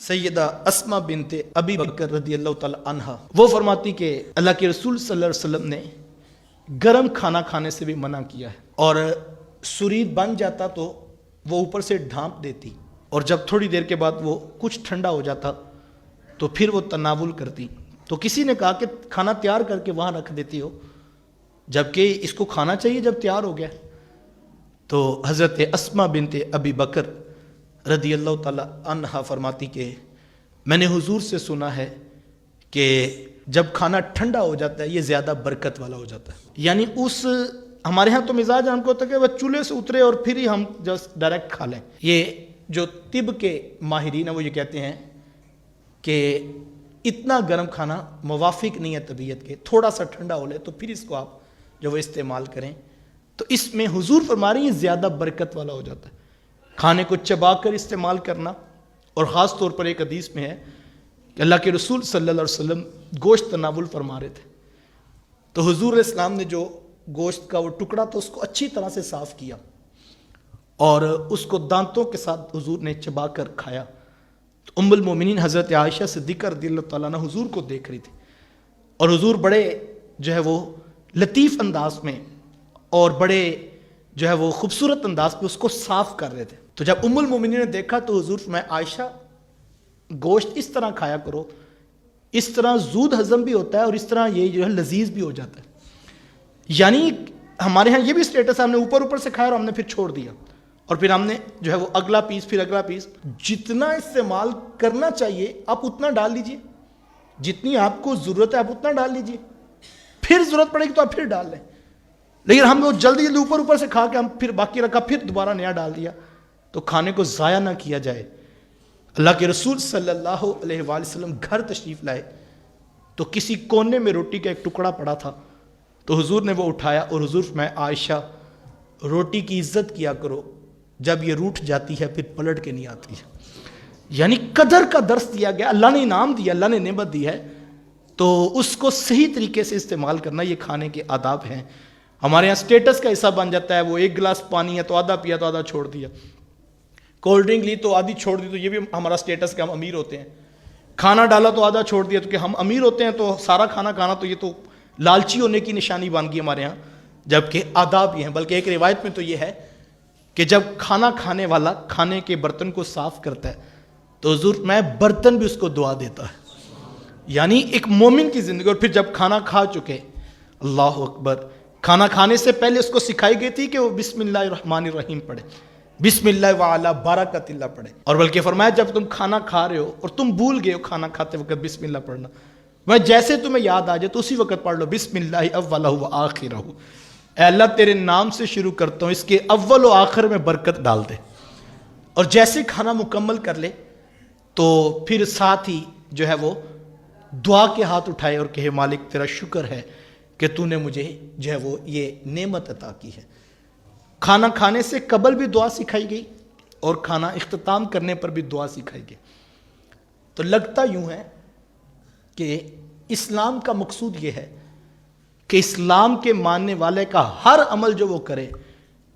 सैयदा अस्मा बिनते अबी बकर रदी अल्लाह ताला अन्हा वो फरमाती कि अल्लाह के रसूल सल्लल्लाहु अलैहि वसल्लम ने गरम खाना खाने से भी मना किया है, और सुरीद बन जाता तो वो ऊपर से ढांप देती, और जब थोड़ी देर के बाद वो कुछ ठंडा हो जाता तो फिर वो तनावुल करती। तो किसी ने कहा कि खाना तैयार करके वहाँ रख देती हो, जबकि इसको खाना चाहिए जब तैयार हो गया। तो हज़रत अस्मा बिनते अबी बकर रदी अल्लाह ताला अन्हा फरमाती कि मैंने हुजूर से सुना है कि जब खाना ठंडा हो जाता है ये ज़्यादा बरकत वाला हो जाता है। यानी उस हमारे यहाँ तो मिजाज हमको होता है कि वह चूल्हे से उतरे और फिर ही हम जस्ट डायरेक्ट खा लें। ये जो तिब के माहिरीन है वो ये कहते हैं कि इतना गर्म खाना मुवाफिक नहीं है तबीयत के, थोड़ा सा ठंडा हो ले तो फिर इसको आप जो वो इस्तेमाल करें। तो इसमें हुजूर फरमा रही है ज़्यादा बरकत वाला हो जाता है खाने को चबा कर इस्तेमाल करना। और ख़ास तौर पर एक हदीस में है कि अल्लाह के रसूल सल्लल्लाहु अलैहि वसल्लम गोश्त तनावुल फरमा रहे थे, तो हुजूर इस्लाम ने जो गोश्त का वो टुकड़ा था उसको अच्छी तरह से साफ़ किया और उसको दांतों के साथ हुजूर ने चबा कर खाया। तो उम्मुल मोमिनीन हज़रत आयशा सिद्दीक़ा रज़ियल्लाहु ताला अन्हा हुजूर को देख रही थी, और हुजूर बड़े जो है वो लतीफ़ अंदाज में और बड़े जो है वो खूबसूरत अंदाज पे उसको साफ कर रहे थे। तो जब उम्मुल मोमिनीन ने देखा तो हुजूर फरमाया, आयशा गोश्त इस तरह खाया करो, इस तरह जूद हजम भी होता है और इस तरह ये जो है लजीज भी हो जाता है। यानी हमारे यहाँ ये भी स्टेटस है, हमने ऊपर ऊपर से खाया और हमने फिर छोड़ दिया, और फिर हमने जो है वो अगला पीस फिर अगला पीस। जितना इस्तेमाल करना चाहिए आप उतना डाल लीजिए, जितनी आपको ज़रूरत है आप उतना डाल लीजिए, फिर ज़रूरत पड़ेगी तो आप फिर डाल लें। लेकिन हम लोग जल्दी जल्दी ऊपर ऊपर से खा के हम फिर बाकी रखा फिर दोबारा नया डाल दिया, तो खाने को ज़ाया ना किया जाए। अल्लाह के रसूल सल्लल्लाहु अलैहि वसल्लम घर तशरीफ़ लाए तो किसी कोने में रोटी का एक टुकड़ा पड़ा था, तो हुजूर ने वो उठाया और हुजूर में आयशा रोटी की इज्जत किया करो, जब ये रूठ जाती है फिर पलट के नहीं आती है। यानी कदर का दर्स दिया गया, अल्लाह ने इनाम दिया, अल्लाह ने नेमत दी है, तो उसको सही तरीके से इस्तेमाल करना ये खाने के आदाब हैं। हमारे यहाँ स्टेटस का हिस्सा बन जाता है, वो एक गिलास पानी है तो आधा पिया तो आधा छोड़ दिया, कोल्ड ड्रिंक ली तो आधी छोड़ दी, तो ये भी हमारा स्टेटस का हम अमीर होते हैं। खाना डाला तो आधा छोड़ दिया, तो कि हम अमीर होते हैं तो सारा खाना खाना, तो ये तो लालची होने की निशानी बन गई हमारे यहाँ, जबकि आदाब ये हैं। बल्कि एक रिवायत में तो ये है कि जब खाना खाने वाला खाने के बर्तन को साफ करता है तो हुजूर मैं बर्तन भी उसको दुआ देता है, यानी एक मोमिन की जिंदगी। और फिर जब खाना खा चुके, अल्लाह अकबर, खाना खाने से पहले उसको सिखाई गई थी कि वो बिस्मिल्लाहिर्रहमानिर्रहीम पढ़े, बिस्मिल्लाह व अला बरकतिल्लाह पढ़े। और बल्कि फरमाया जब तुम खाना खा रहे हो और तुम भूल गए हो खाना खाते वक्त बिस्मिल्लाह पढ़ना, वह जैसे तुम्हें याद आ जाए तो उसी वक्त पढ़ लो बिस्मिल्लाह अव्वलहु व आखिरहु, ऐ अल्लाह तेरे नाम से शुरू करता हूँ, इसके अव्वल व आखिर में बरकत डाल दे। और जैसे खाना मुकम्मल कर ले तो फिर साथ ही जो है वो दुआ के हाथ उठाए और कहे मालिक तेरा शुक्र है कि तूने मुझे जो है वो ये नेमत अता की है। खाना खाने से कबल भी दुआ सिखाई गई और खाना इख्तिताम करने पर भी दुआ सिखाई गई। तो लगता यूं है कि इस्लाम का मकसूद ये है कि इस्लाम के मानने वाले का हर अमल जो वो करे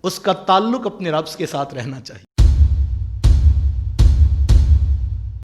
उसका ताल्लुक अपने रब के साथ रहना चाहिए।